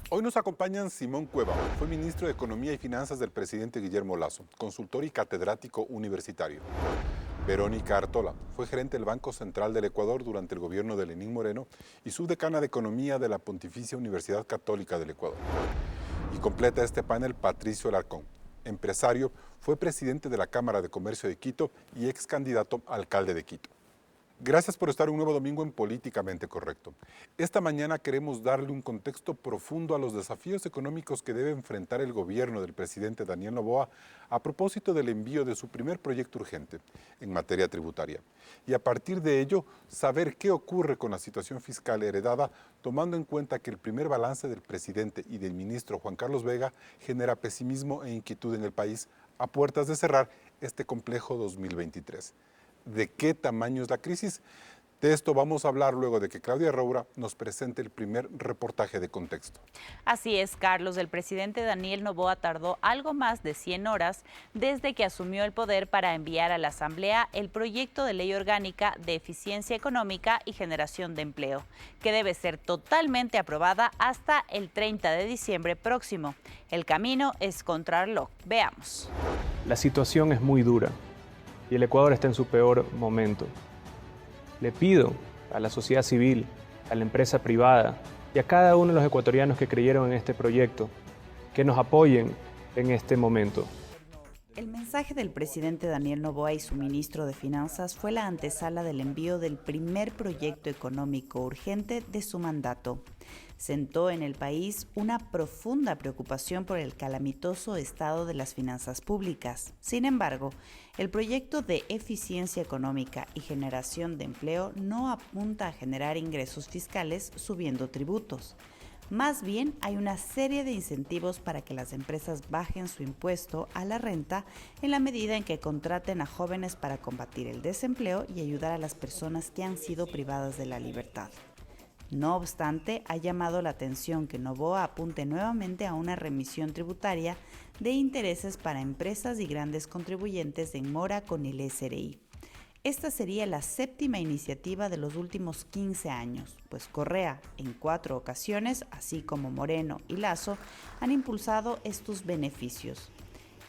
Hoy nos acompañan Simón Cueva, fue ministro de Economía y Finanzas del presidente Guillermo Lasso, consultor y catedrático universitario. Verónica Artola, fue gerente del Banco Central del Ecuador durante el gobierno de Lenín Moreno y subdecana de Economía de la Pontificia Universidad Católica del Ecuador. Y completa este panel Patricio Alarcón, empresario, fue presidente de la Cámara de Comercio de Quito y ex candidato a alcalde de Quito. Gracias por estar un nuevo domingo en Políticamente Correcto. Esta mañana queremos darle un contexto profundo a los desafíos económicos que debe enfrentar el gobierno del presidente Daniel Noboa a propósito del envío de su primer proyecto urgente en materia tributaria. Y a partir de ello, saber qué ocurre con la situación fiscal heredada, tomando en cuenta que el primer balance del presidente y del ministro Juan Carlos Vega genera pesimismo e inquietud en el país a puertas de cerrar este complejo 2023. ¿De qué tamaño es la crisis? De esto vamos a hablar luego de que Claudia Roura nos presente el primer reportaje de contexto. Así es, Carlos. El presidente Daniel Noboa tardó algo más de 100 horas desde que asumió el poder para enviar a la Asamblea el proyecto de ley orgánica de eficiencia económica y generación de empleo, que debe ser totalmente aprobada hasta el 30 de diciembre próximo. El camino es contrarreloj. Veamos. La situación es muy dura y el Ecuador está en su peor momento. Le pido a la sociedad civil, a la empresa privada y a cada uno de los ecuatorianos que creyeron en este proyecto que nos apoyen en este momento. El mensaje del presidente Daniel Noboa y su ministro de Finanzas fue la antesala del envío del primer proyecto económico urgente de su mandato. Sentó en el país una profunda preocupación por el calamitoso estado de las finanzas públicas. Sin embargo, el proyecto de eficiencia económica y generación de empleo no apunta a generar ingresos fiscales subiendo tributos. Más bien, hay una serie de incentivos para que las empresas bajen su impuesto a la renta en la medida en que contraten a jóvenes para combatir el desempleo y ayudar a las personas que han sido privadas de la libertad. No obstante, ha llamado la atención que Noboa apunte nuevamente a una remisión tributaria de intereses para empresas y grandes contribuyentes en mora con el SRI. Esta sería la séptima iniciativa de los últimos 15 años, pues Correa, en 4 ocasiones, así como Moreno y Lasso, han impulsado estos beneficios.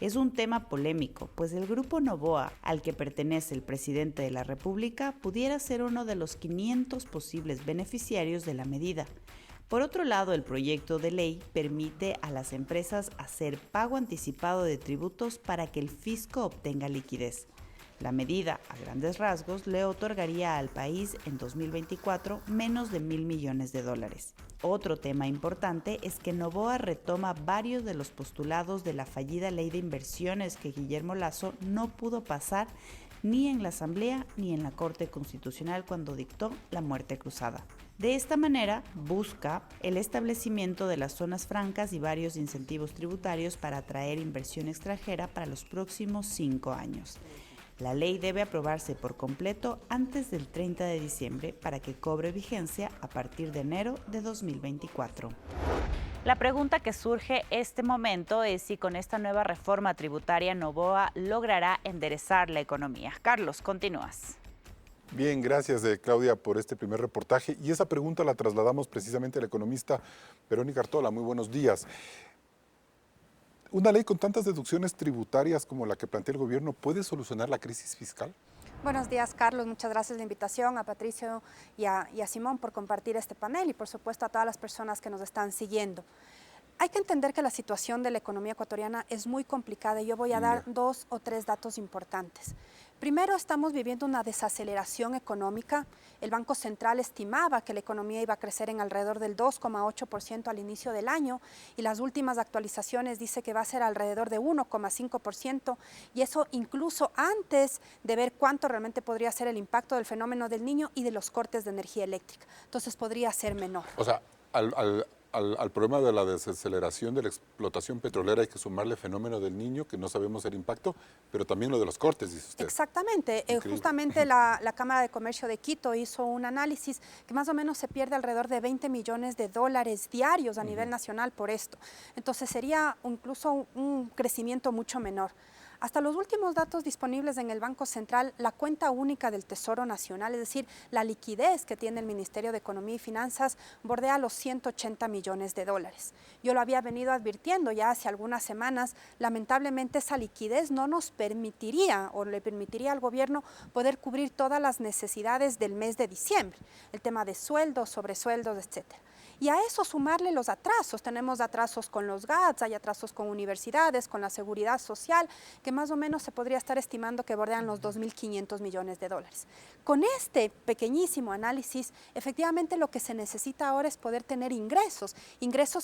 Es un tema polémico, pues el grupo Noboa, al que pertenece el presidente de la República, pudiera ser uno de los 500 posibles beneficiarios de la medida. Por otro lado, el proyecto de ley permite a las empresas hacer pago anticipado de tributos para que el fisco obtenga liquidez. La medida, a grandes rasgos, le otorgaría al país en 2024 menos de $1.000 millones. Otro tema importante es que Noboa retoma varios de los postulados de la fallida ley de inversiones que Guillermo Lasso no pudo pasar ni en la Asamblea ni en la Corte Constitucional cuando dictó la muerte cruzada. De esta manera, busca el establecimiento de las zonas francas y varios incentivos tributarios para atraer inversión extranjera para los próximos 5 años. La ley debe aprobarse por completo antes del 30 de diciembre para que cobre vigencia a partir de enero de 2024. La pregunta que surge este momento es si con esta nueva reforma tributaria Noboa logrará enderezar la economía. Carlos, continúas. Bien, gracias Claudia por este primer reportaje y esa pregunta la trasladamos precisamente a la economista Verónica Artola. Muy buenos días. ¿Una ley con tantas deducciones tributarias como la que plantea el gobierno puede solucionar la crisis fiscal? Buenos días, Carlos. Muchas gracias por la invitación, a Patricio y a Simón por compartir este panel y, por supuesto, a todas las personas que nos están siguiendo. Hay que entender que la situación de la economía ecuatoriana es muy complicada y yo voy a dar 2 o 3 datos importantes. Primero, estamos viviendo una desaceleración económica. El Banco Central estimaba que la economía iba a crecer en alrededor del 2,8% al inicio del año y las últimas actualizaciones dice que va a ser alrededor de 1,5% y eso incluso antes de ver cuánto realmente podría ser el impacto del fenómeno del Niño y de los cortes de energía eléctrica. Entonces podría ser menor. O sea, al problema de la desaceleración de la explotación petrolera hay que sumarle el fenómeno del Niño, que no sabemos el impacto, pero también lo de los cortes, dice usted. Exactamente. Justamente la Cámara de Comercio de Quito hizo un análisis que más o menos se pierde alrededor de $20 millones diarios a nivel nacional por esto. Entonces sería incluso un crecimiento mucho menor. Hasta los últimos datos disponibles en el Banco Central, la cuenta única del Tesoro Nacional, es decir, la liquidez que tiene el Ministerio de Economía y Finanzas, bordea los 180 millones de dólares. Yo lo había venido advirtiendo ya hace algunas semanas, lamentablemente esa liquidez no nos permitiría o le permitiría al gobierno poder cubrir todas las necesidades del mes de diciembre, el tema de sueldos, sobresueldos, etcétera. Y a eso sumarle los atrasos. Tenemos atrasos con los GATS, hay atrasos con universidades, con la seguridad social, que más o menos se podría estar estimando que bordean los 2.500 millones de dólares. Con este pequeñísimo análisis, efectivamente lo que se necesita ahora es poder tener ingresos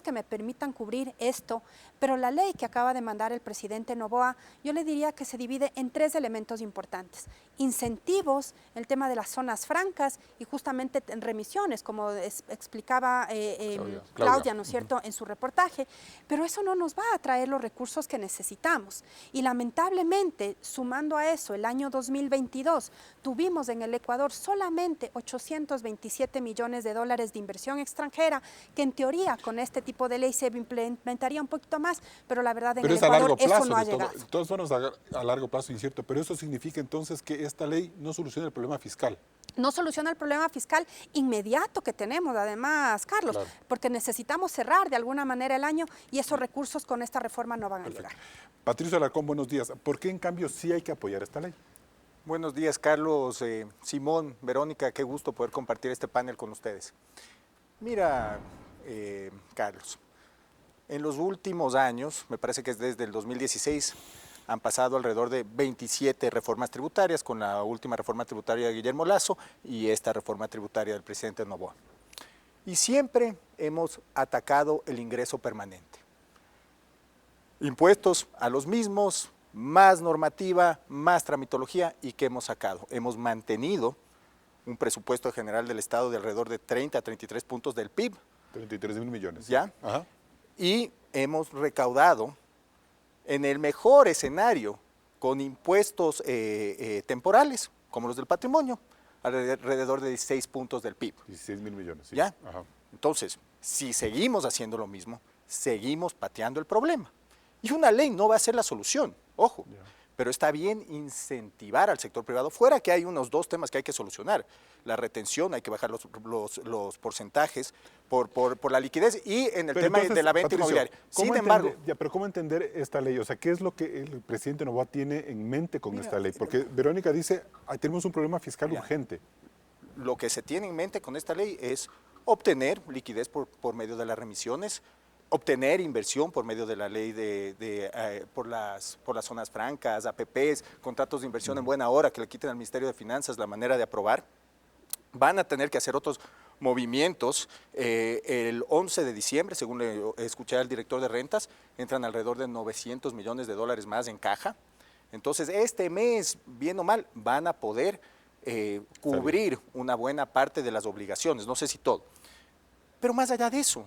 que me permitan cubrir esto, pero la ley que acaba de mandar el presidente Noboa, yo le diría que se divide en 3 elementos importantes. Incentivos, el tema de las zonas francas y justamente en remisiones, como explicaba Claudia, ¿no es cierto?, en su reportaje, pero eso no nos va a traer los recursos que necesitamos. Y lamentablemente, sumando a eso, el año 2022, tuvimos en el Ecuador solamente 827 millones de dólares de inversión extranjera, que en teoría con este tipo de ley se implementaría un poquito más, pero la verdad en el Ecuador eso no ha llegado. Todos son a largo plazo, incierto, pero eso significa entonces que esta ley no soluciona el problema fiscal. No soluciona el problema fiscal inmediato que tenemos, además, Carlos, claro, porque necesitamos cerrar de alguna manera el año y esos recursos con esta reforma no van a llegar. Patricio Alarcón, buenos días. ¿Por qué en cambio sí hay que apoyar esta ley? Buenos días, Carlos, Simón, Verónica, qué gusto poder compartir este panel con ustedes. Mira, Carlos, en los últimos años, me parece que es desde el 2016, han pasado alrededor de 27 reformas tributarias, con la última reforma tributaria de Guillermo Lasso y esta reforma tributaria del presidente Noboa. Y siempre hemos atacado el ingreso permanente. Impuestos a los mismos, más normativa, más tramitología, ¿y qué hemos sacado? Hemos mantenido un presupuesto general del Estado de alrededor de 30 a 33 puntos del PIB. 33.000 millones. ¿Ya? Ajá. Y hemos recaudado, en el mejor escenario, con impuestos temporales, como los del patrimonio, alrededor de 16 puntos del PIB. 16.000 millones, sí. ¿Ya? Ajá. Entonces, si seguimos haciendo lo mismo, seguimos pateando el problema. Y una ley no va a ser la solución, ojo. Ya. Pero está bien incentivar al sector privado, fuera que hay unos 2 temas que hay que solucionar. La retención, hay que bajar los porcentajes por la liquidez y en el tema de la venta inmobiliaria. Sin embargo... Pero ¿cómo entender esta ley? O sea, ¿qué es lo que el presidente Noboa tiene en mente con esta ley? Porque Verónica dice, tenemos un problema fiscal urgente. Lo que se tiene en mente con esta ley es obtener liquidez por medio de las remisiones, obtener inversión por medio de la ley por las zonas francas, APPs, contratos de inversión en buena hora que le quiten al Ministerio de Finanzas la manera de aprobar. Van a tener que hacer otros movimientos. El 11 de diciembre, según le escuché al director de rentas, entran alrededor de 900 millones de dólares más en caja. Entonces, este mes, bien o mal, van a poder cubrir una buena parte de las obligaciones, no sé si todo. Pero más allá de eso,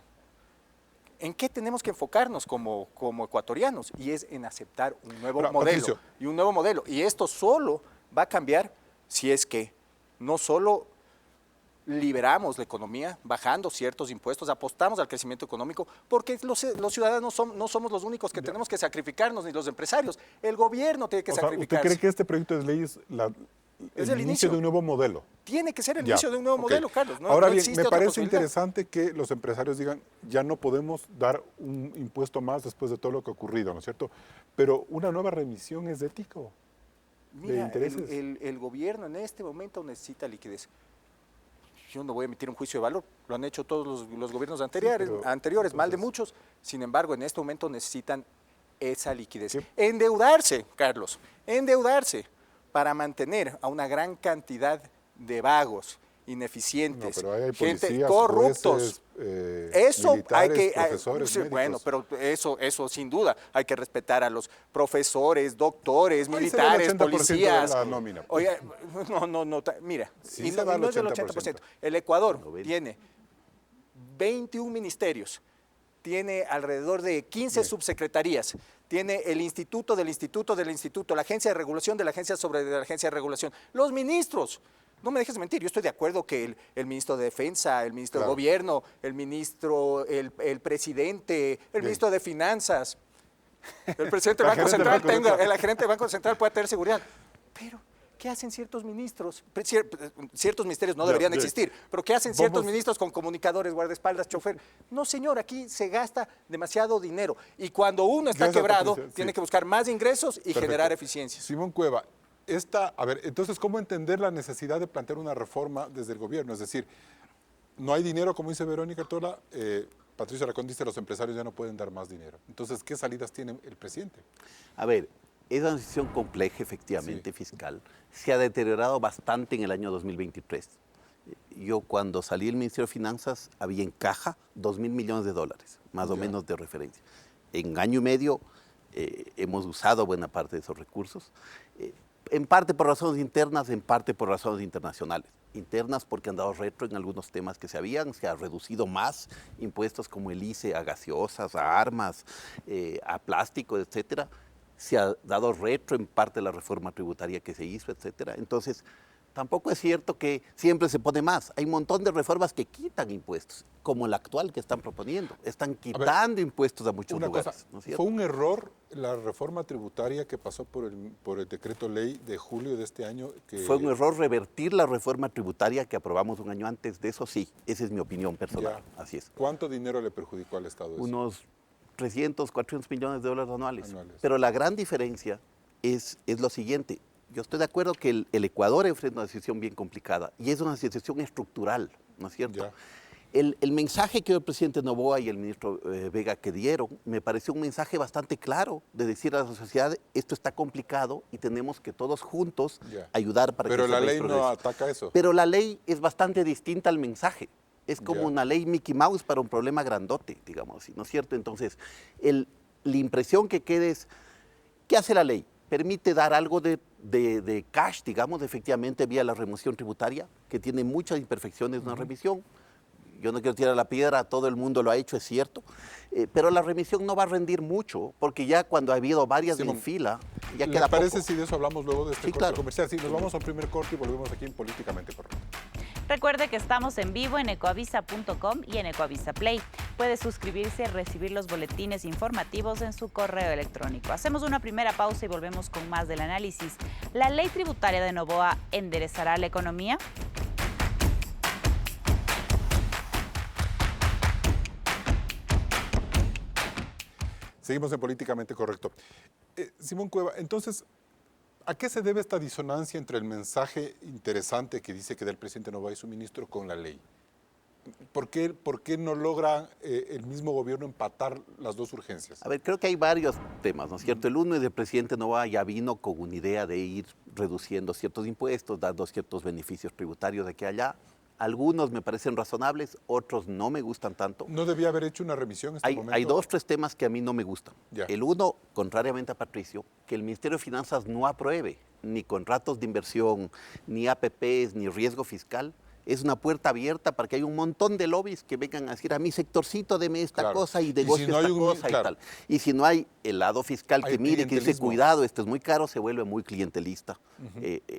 ¿en qué tenemos que enfocarnos como ecuatorianos? Y es en aceptar un nuevo modelo. Patricio. Y esto solo va a cambiar si es que no solo liberamos la economía, bajando ciertos impuestos, apostamos al crecimiento económico, porque los ciudadanos no somos los únicos que tenemos que sacrificarnos, ni los empresarios. El gobierno tiene que sacrificarse. ¿Usted cree que este proyecto de ley es el inicio de un nuevo modelo? Tiene que ser el inicio de un nuevo modelo, Carlos. Ahora bien, me parece interesante que los empresarios digan, ya no podemos dar un impuesto más después de todo lo que ha ocurrido, ¿no es cierto? Pero una nueva remisión es ético. Mira, el gobierno en este momento necesita liquidez. Yo no voy a emitir un juicio de valor, lo han hecho todos los gobiernos anteriores, mal de muchos. Sin embargo, en este momento necesitan esa liquidez. Sí. Endeudarse, Carlos, para mantener a una gran cantidad de vagos, ineficientes, pero hay gente corruptos. Jueces, eso hay que, profesores, médicos. Bueno, pero eso sin duda hay que respetar a los profesores, doctores, militares, policías. De la nómina. Oye, no, mira, sí, y no es del 80%. El Ecuador tiene 21 ministerios, tiene alrededor de 15 subsecretarías, tiene el instituto del instituto, la agencia de regulación de la agencia de regulación, los ministros. No me dejes mentir, yo estoy de acuerdo que el ministro de Defensa, el ministro de Gobierno, el ministro, el presidente, el ministro de Finanzas, El presidente del Banco Central el gerente del Banco Central puede tener seguridad. Pero, ¿qué hacen ciertos ministros? Ciertos ministerios no deberían existir, pero ¿qué hacen ciertos ministros con comunicadores, guardaespaldas, chofer? No, señor, aquí se gasta demasiado dinero. Y cuando uno está quebrado, tiene que buscar más ingresos y generar eficiencias. Simón Cueva, a ver, entonces, ¿cómo entender la necesidad de plantear una reforma desde el gobierno? Es decir, no hay dinero, como dice Verónica Artola, Patricio Alarcón dice los empresarios ya no pueden dar más dinero. Entonces, ¿qué salidas tiene el presidente? A ver, es una situación compleja, efectivamente, fiscal. Se ha deteriorado bastante en el año 2023. Yo cuando salí del Ministerio de Finanzas había en caja 2.000 millones de dólares, más o menos de referencia. En año y medio hemos usado buena parte de esos recursos, en parte por razones internas, en parte por razones internacionales. Internas porque han dado retro en algunos temas que se ha reducido más impuestos como el ICE a gaseosas, a armas, a plástico, etcétera. Se ha dado retro en parte de la reforma tributaria que se hizo, etcétera. Entonces, tampoco es cierto que siempre se pone más. Hay un montón de reformas que quitan impuestos, como la actual que están proponiendo. Están quitando impuestos a muchos lugares. ¿No es cierto? ¿Fue un error la reforma tributaria que pasó por el decreto ley de julio de este año? Fue un error revertir la reforma tributaria que aprobamos un año antes. De eso sí, esa es mi opinión personal. Así es. ¿Cuánto dinero le perjudicó al Estado eso? Unos 300, 400 millones de dólares anuales. Pero la gran diferencia es lo siguiente. Yo estoy de acuerdo que el Ecuador enfrenta una situación bien complicada y es una situación estructural, ¿no es cierto? El mensaje que el presidente Noboa y el ministro Vega que dieron me pareció un mensaje bastante claro de decir a la sociedad esto está complicado y tenemos que todos juntos ayudar para que Pero la ley no ataca eso. Pero la ley es bastante distinta al mensaje. Es como una ley Mickey Mouse para un problema grandote, digamos así, ¿no es cierto? Entonces, la impresión que quede es, ¿qué hace la ley? Permite dar algo de cash, digamos, efectivamente, vía la remoción tributaria, que tiene muchas imperfecciones una remisión. Yo no quiero tirar la piedra, todo el mundo lo ha hecho, es cierto, pero la remisión no va a rendir mucho, porque ya cuando ha habido varias en fila, ya queda poco. ¿Les parece si de eso hablamos luego de este corte comercial? Sí, nos vamos a un primer corte y volvemos aquí en Políticamente Correcto. Recuerde que estamos en vivo en ecoavisa.com y en Ecoavisa Play. Puede suscribirse y recibir los boletines informativos en su correo electrónico. Hacemos una primera pausa y volvemos con más del análisis. ¿La ley tributaria de Noboa enderezará la economía? Seguimos en Políticamente Correcto. Simón Cueva, entonces, ¿a qué se debe esta disonancia entre el mensaje interesante que dice que da el presidente Noboa y su ministro con la ley? ¿Por qué no logra el mismo gobierno empatar las dos urgencias? A ver, creo que hay varios temas, ¿no es cierto? El uno es el presidente Noboa ya vino con una idea de ir reduciendo ciertos impuestos, dando ciertos beneficios tributarios de aquí a allá. Algunos me parecen razonables, otros no me gustan tanto. ¿No debía haber hecho una revisión en este momento? Hay dos, tres temas que a mí no me gustan. El uno, contrariamente a Patricio, que el Ministerio de Finanzas no apruebe ni contratos de inversión, ni APPs, ni riesgo fiscal. Es una puerta abierta para que haya un montón de lobbies que vengan a decir a mi sectorcito deme esta cosa y negocio esta cosa y tal. Y si no hay el lado fiscal que mire, que dice cuidado, esto es muy caro, se vuelve muy clientelista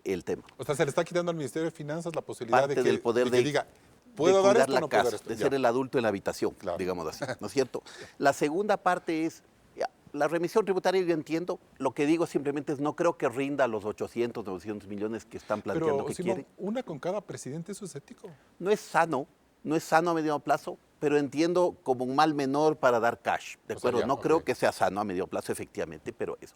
el tema. O sea, se le está quitando al Ministerio de Finanzas la posibilidad de que diga, ¿puedo dar esto o no puedo dar esto? De ser el adulto en la habitación, digamos así, ¿no es cierto? La segunda parte es, la remisión tributaria yo entiendo, lo que digo simplemente es no creo que rinda los 800, 900 millones que están planteando que quieren. ¿Una con cada presidente eso es ético? No es sano a mediano plazo, pero entiendo como un mal menor para dar cash, ¿de acuerdo? No creo que sea sano a medio plazo efectivamente, pero eso.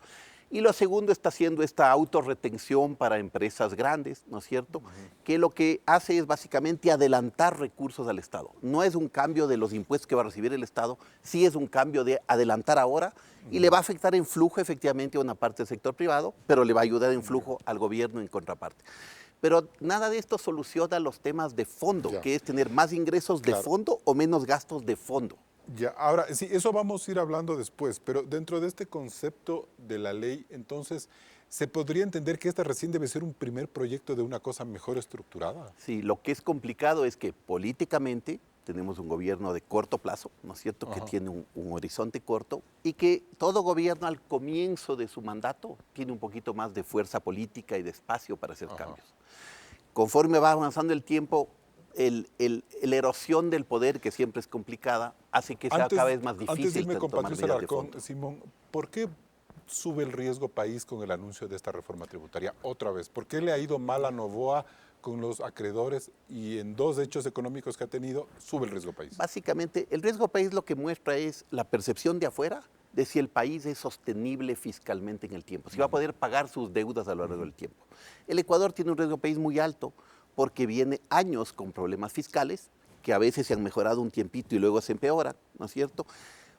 Y lo segundo está haciendo esta autorretención para empresas grandes, ¿no es cierto? Que lo que hace es básicamente adelantar recursos al Estado. No es un cambio de los impuestos que va a recibir el Estado, sí es un cambio de adelantar ahora y le va a afectar en flujo efectivamente a una parte del sector privado, pero le va a ayudar en flujo al gobierno en contraparte. Pero nada de esto soluciona los temas de fondo, que es tener más ingresos de fondo o menos gastos de fondo. Ya, ahora, sí, eso vamos a ir hablando después, pero dentro de este concepto de la ley, entonces, ¿se podría entender que esta recién debe ser un primer proyecto de una cosa mejor estructurada? Sí, lo que es complicado es que políticamente tenemos un gobierno de corto plazo, ¿no es cierto?, que tiene un horizonte corto y que todo gobierno al comienzo de su mandato tiene un poquito más de fuerza política y de espacio para hacer cambios. Conforme va avanzando el tiempo, La erosión del poder, que siempre es complicada, hace que sea cada vez más difícil. Antes de irme con tomar Patricio medidas de Alarcón, fondo. Simón, ¿por qué sube el riesgo país con el anuncio de esta reforma tributaria otra vez? ¿Por qué le ha ido mal a Novoa con los acreedores y en 2 hechos económicos que ha tenido sube el riesgo país? Básicamente, el riesgo país lo que muestra es la percepción de afuera de si el país es sostenible fiscalmente en el tiempo, si va a poder pagar sus deudas a lo largo del tiempo. El Ecuador tiene un riesgo país muy alto porque viene años con problemas fiscales que a veces se han mejorado un tiempito y luego se empeoran, ¿no es cierto?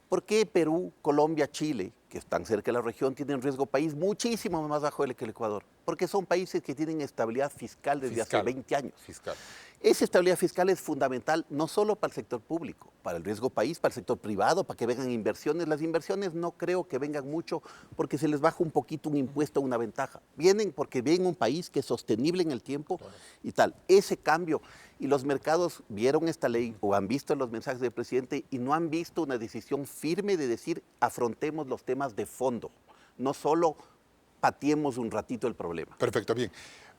¿Por qué Perú, Colombia, Chile, que están cerca de la región, tienen riesgo país muchísimo más bajo que el Ecuador? Porque son países que tienen estabilidad fiscal desde hace 20 años. Fiscal. Esa estabilidad fiscal es fundamental no solo para el sector público, para el riesgo país, para el sector privado, para que vengan inversiones. Las inversiones no creo que vengan mucho porque se les baja un poquito un impuesto o una ventaja. Vienen porque ven un país que es sostenible en el tiempo y tal. Ese cambio, y los mercados vieron esta ley o han visto los mensajes del presidente y no han visto una decisión firme de decir afrontemos los temas de fondo, no solo pateemos un ratito el problema. Perfecto, bien.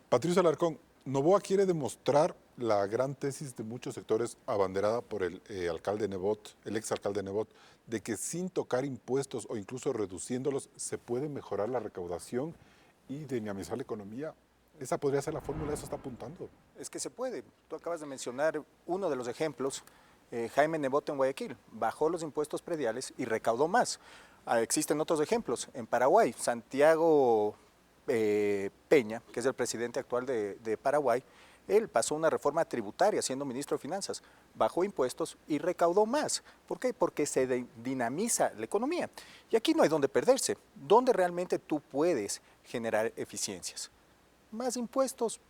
Patricio Alarcón, Novoa quiere demostrar la gran tesis de muchos sectores abanderada por el alcalde Nebot, el exalcalde Nebot, de que sin tocar impuestos o incluso reduciéndolos se puede mejorar la recaudación y dinamizar la economía. Esa podría ser la fórmula, eso está apuntando. Es que se puede. Tú acabas de mencionar uno de los ejemplos, Jaime Nebot en Guayaquil, bajó los impuestos prediales y recaudó más. Existen otros ejemplos. En Paraguay, Santiago Peña, que es el presidente actual de Paraguay, él pasó una reforma tributaria siendo ministro de Finanzas, bajó impuestos y recaudó más. ¿Por qué? Porque se dinamiza la economía. Y aquí no hay donde perderse. ¿Dónde realmente tú puedes generar eficiencias? Más impuestos,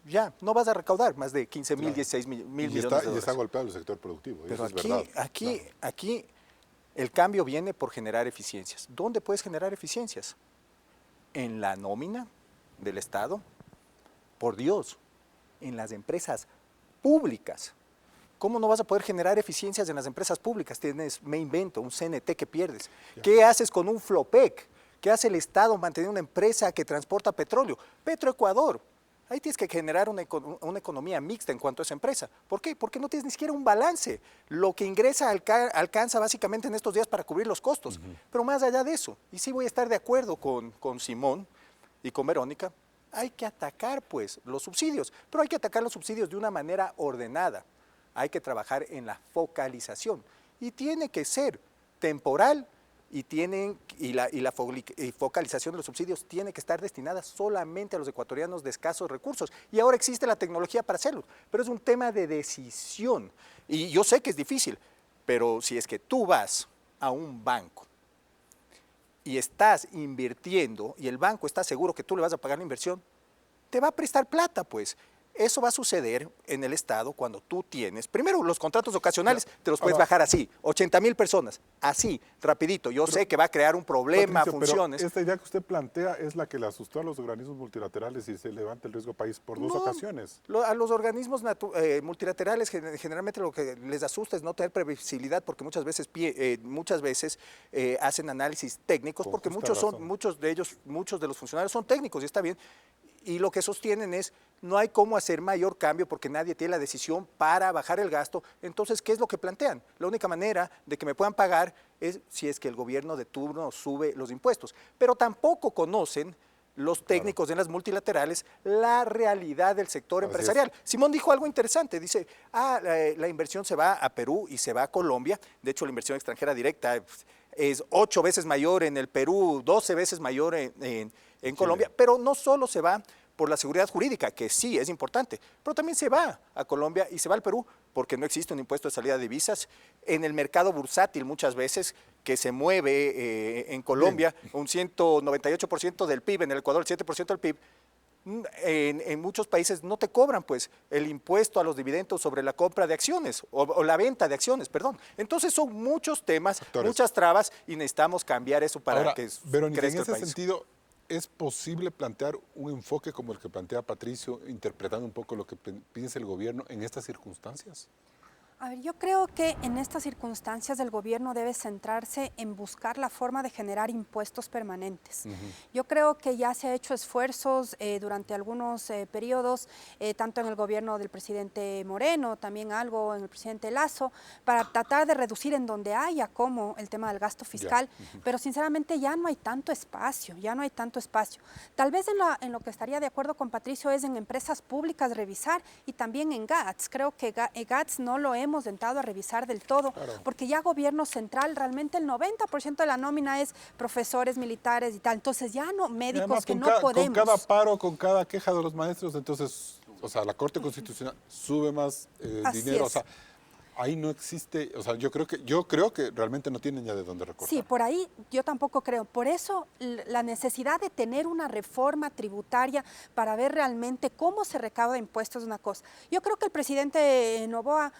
ya, no vas a recaudar más de 15.000, 16.000 millones de dólares. Y está golpeado el sector productivo, Pero eso es verdad. aquí el cambio viene por generar eficiencias. ¿Dónde puedes generar eficiencias? En la nómina del Estado, por Dios, en las empresas públicas. ¿Cómo no vas a poder generar eficiencias en las empresas públicas? Me invento, un CNT que pierdes. ¿Qué haces con un Flopec? ¿Qué hace el Estado manteniendo una empresa que transporta petróleo? Petroecuador. Ahí tienes que generar una economía mixta en cuanto a esa empresa. ¿Por qué? Porque no tienes ni siquiera un balance. Lo que ingresa alcanza básicamente en estos días para cubrir los costos. Pero más allá de eso, y sí voy a estar de acuerdo con Simón y con Verónica, hay que atacar pues los subsidios, pero hay que atacar los subsidios de una manera ordenada. Hay que trabajar en la focalización y tiene que ser temporal y la focalización de los subsidios tiene que estar destinada solamente a los ecuatorianos de escasos recursos. Y ahora existe la tecnología para hacerlo, pero es un tema de decisión. Y yo sé que es difícil, pero si es que tú vas a un banco y estás invirtiendo y el banco está seguro que tú le vas a pagar la inversión, te va a prestar plata, pues. Eso va a suceder en el Estado cuando tú tienes, primero los contratos ocasionales te los puedes bajar así, 80.000 personas, así, rapidito. Yo sé que va a crear un problema, Patricio, funciones. pero esta idea que usted plantea es la que le asustó a los organismos multilaterales y se levanta el riesgo país por 2 ocasiones. A los organismos multilaterales generalmente lo que les asusta es no tener previsibilidad porque muchas veces hacen análisis técnicos porque muchos de los funcionarios son técnicos y está bien. Y lo que sostienen es, no hay cómo hacer mayor cambio porque nadie tiene la decisión para bajar el gasto. Entonces, ¿qué es lo que plantean? La única manera de que me puedan pagar es si es que el gobierno de turno sube los impuestos. Pero tampoco conocen los técnicos de las multilaterales la realidad del sector empresarial. Simón dijo algo interesante, dice, la inversión se va a Perú y se va a Colombia. De hecho, la inversión extranjera directa es 8 veces mayor en el Perú, 12 veces mayor en Colombia, pero no solo se va por la seguridad jurídica, que sí es importante, pero también se va a Colombia y se va al Perú porque no existe un impuesto de salida de divisas. En el mercado bursátil muchas veces que se mueve en Colombia, un 198% del PIB, en el Ecuador el 7% del PIB, en muchos países no te cobran pues el impuesto a los dividendos sobre la compra de acciones o la venta de acciones, perdón. Entonces son muchos temas, muchas trabas y necesitamos cambiar eso para Ahora, que Verónica, crezca en el ese país. sentido, ¿es posible plantear un enfoque como el que plantea Patricio, interpretando un poco lo que piensa el gobierno en estas circunstancias? A ver, yo creo que en estas circunstancias el gobierno debe centrarse en buscar la forma de generar impuestos permanentes. Yo creo que ya se ha hecho esfuerzos durante algunos periodos, tanto en el gobierno del presidente Moreno, también algo en el presidente Lasso, para tratar de reducir en donde haya como el tema del gasto fiscal, pero sinceramente ya no hay tanto espacio, Tal vez en lo que estaría de acuerdo con Patricio es en empresas públicas revisar y también en GATS. Creo que GATS no lo hemos entrado a revisar del todo, porque ya gobierno central, realmente el 90% de la nómina es profesores, militares y tal, entonces ya no, médicos además, que no con podemos. cada paro, con cada queja de los maestros, entonces, o sea, la Corte Constitucional sube más dinero, o sea, ahí no existe, o sea, yo creo que realmente no tienen ya de dónde recortar. Sí, por ahí yo tampoco creo. Por eso la necesidad de tener una reforma tributaria para ver realmente cómo se recauda impuestos es una cosa. Yo creo que el presidente Noboa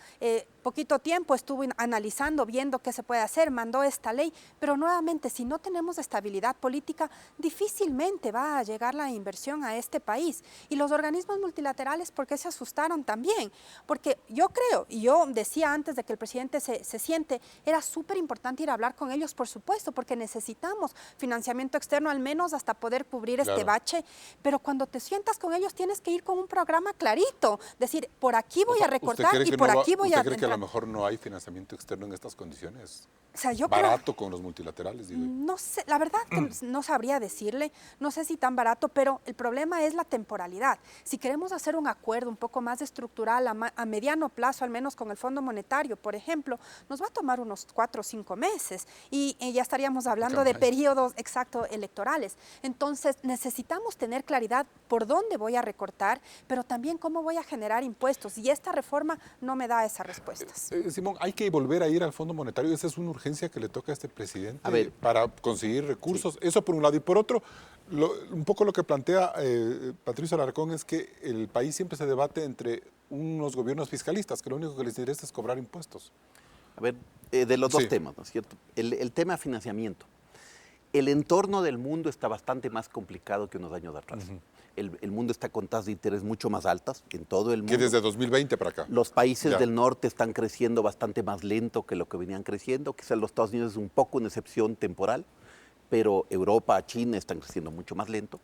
poquito tiempo estuvo analizando, viendo qué se puede hacer, mandó esta ley, pero nuevamente, si no tenemos estabilidad política, difícilmente va a llegar la inversión a este país. Y los organismos multilaterales, ¿por qué se asustaron también? Porque yo creo, y yo decía antes de que el presidente se siente, era súper importante ir a hablar con ellos, por supuesto, porque necesitamos financiamiento externo, al menos hasta poder cubrir este bache, pero cuando te sientas con ellos tienes que ir con un programa clarito, decir, por aquí voy a recortar y por aquí voy a... ¿Usted cree que a lo mejor no hay financiamiento externo en estas condiciones? O sea, yo barato creo, con los multilaterales, digo. no sé, la verdad que no sabría decirle, no sé si tan barato, pero el problema es la temporalidad. Si queremos hacer un acuerdo un poco más estructural a mediano plazo, al menos con el Fondo Monetario, por ejemplo, nos va a tomar unos 4 o 5 meses y ya estaríamos hablando de periodos exactos electorales. Entonces necesitamos tener claridad por dónde voy a recortar, pero también cómo voy a generar impuestos, y esta reforma no me da esas respuestas. Simón, hay que volver a ir al Fondo Monetario, esa es una urgencia que le toca a este presidente para conseguir recursos, eso por un lado, y por otro, un poco lo que plantea Patricio Alarcón es que el país siempre se debate entre unos gobiernos fiscalistas, que lo único que les interesa es cobrar impuestos. A ver, de los dos temas, ¿no es cierto? El tema financiamiento. El entorno del mundo está bastante más complicado que unos años atrás. El mundo está con tasas de interés mucho más altas en todo el mundo. Que desde 2020 para acá. Los países del norte están creciendo bastante más lento que lo que venían creciendo. Quizás los Estados Unidos es un poco una excepción temporal, pero Europa, China están creciendo mucho más lento.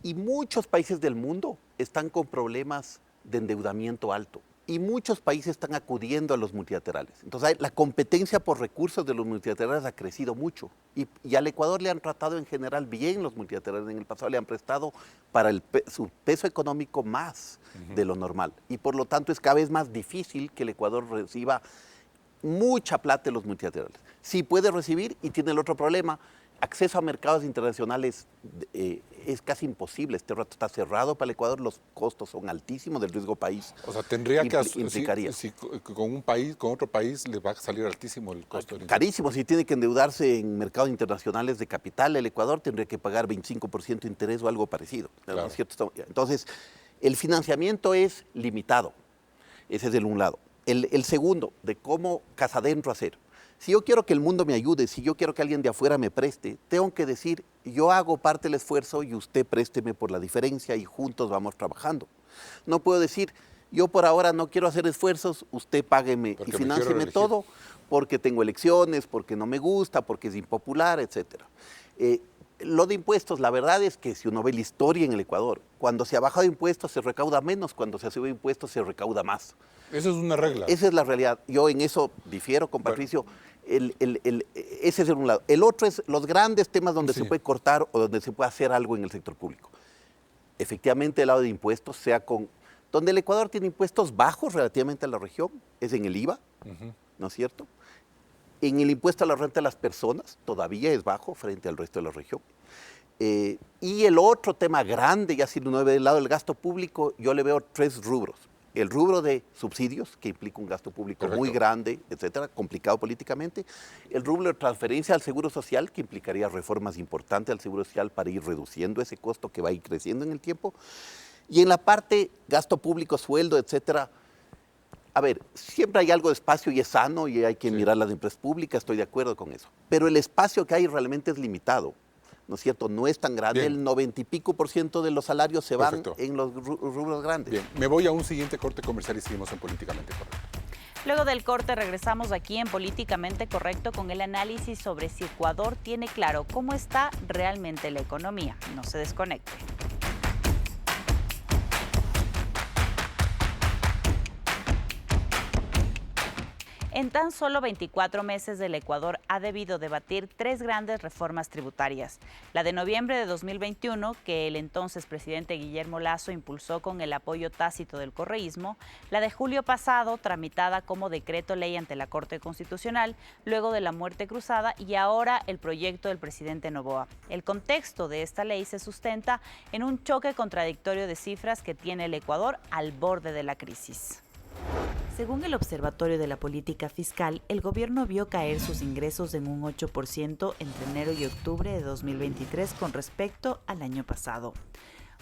Y muchos países del mundo están con problemas de endeudamiento alto. Y muchos países están acudiendo a los multilaterales. Entonces, la competencia por recursos de los multilaterales ha crecido mucho. Y al Ecuador le han tratado en general bien los multilaterales. En el pasado le han prestado para su peso económico más de lo normal. Y por lo tanto es cada vez más difícil que el Ecuador reciba mucha plata de los multilaterales. Sí puede recibir, y tiene el otro problema, acceso a mercados internacionales es casi imposible. Este rato está cerrado para el Ecuador, los costos son altísimos del riesgo país. O sea, tendría que implicaría. si con otro país le va a salir altísimo el costo. Carísimo, si tiene que endeudarse en mercados internacionales de capital, el Ecuador tendría que pagar 25% de interés o algo parecido. Claro. ¿No es cierto? Entonces, el financiamiento es limitado. Ese es de un lado. El segundo, de cómo casa adentro hacer. Si yo quiero que el mundo me ayude, si yo quiero que alguien de afuera me preste, tengo que decir, yo hago parte del esfuerzo y usted présteme por la diferencia y juntos vamos trabajando. No puedo decir, yo por ahora no quiero hacer esfuerzos, usted págueme y financieme todo porque tengo elecciones, porque no me gusta, porque es impopular, etc. Lo de impuestos, la verdad es que si uno ve la historia en el Ecuador, cuando se ha bajado impuestos se recauda menos, cuando se ha subido impuestos se recauda más. Eso es una regla. Esa es la realidad. Yo en eso difiero con Patricio. Ese es un lado. El otro es los grandes temas donde se puede cortar o donde se puede hacer algo en el sector público. Efectivamente, el lado de impuestos, donde el Ecuador tiene impuestos bajos relativamente a la región, es en el IVA, ¿no es cierto? En el impuesto a la renta de las personas, todavía es bajo frente al resto de la región. Y el otro tema grande, ya si uno ve del lado del gasto público, yo le veo 3 rubros. El rubro de subsidios, que implica un gasto público muy grande, etcétera, complicado políticamente. El rubro de transferencia al Seguro Social, que implicaría reformas importantes al Seguro Social para ir reduciendo ese costo que va a ir creciendo en el tiempo. Y en la parte gasto público, sueldo, etcétera, a ver, siempre hay algo de espacio y es sano y hay que mirar las empresas públicas, estoy de acuerdo con eso. Pero el espacio que hay realmente es limitado. ¿No es cierto? No es tan grande. Bien. El 90 y pico % de los salarios se van en los rubros grandes. Bien, me voy a un siguiente corte comercial y seguimos en Políticamente Correcto. Luego del corte regresamos aquí en Políticamente Correcto con el análisis sobre si Ecuador tiene claro cómo está realmente la economía. No se desconecte. En tan solo 24 meses, el Ecuador ha debido debatir 3 grandes reformas tributarias. La de noviembre de 2021, que el entonces presidente Guillermo Lasso impulsó con el apoyo tácito del correísmo. La de julio pasado, tramitada como decreto ley ante la Corte Constitucional, luego de la muerte cruzada, y ahora el proyecto del presidente Noboa. El contexto de esta ley se sustenta en un choque contradictorio de cifras que tiene el Ecuador al borde de la crisis. Según el Observatorio de la Política Fiscal, el gobierno vio caer sus ingresos en un 8% entre enero y octubre de 2023 con respecto al año pasado,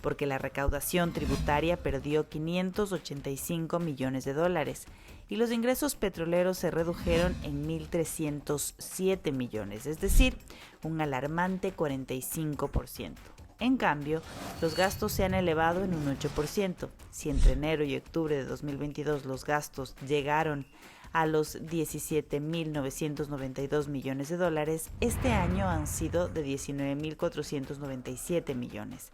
porque la recaudación tributaria perdió 585 millones de dólares y los ingresos petroleros se redujeron en 1.307 millones, es decir, un alarmante 45%. En cambio, los gastos se han elevado en un 8%. Si entre enero y octubre de 2022 los gastos llegaron a los 17.992 millones de dólares, este año han sido de 19.497 millones,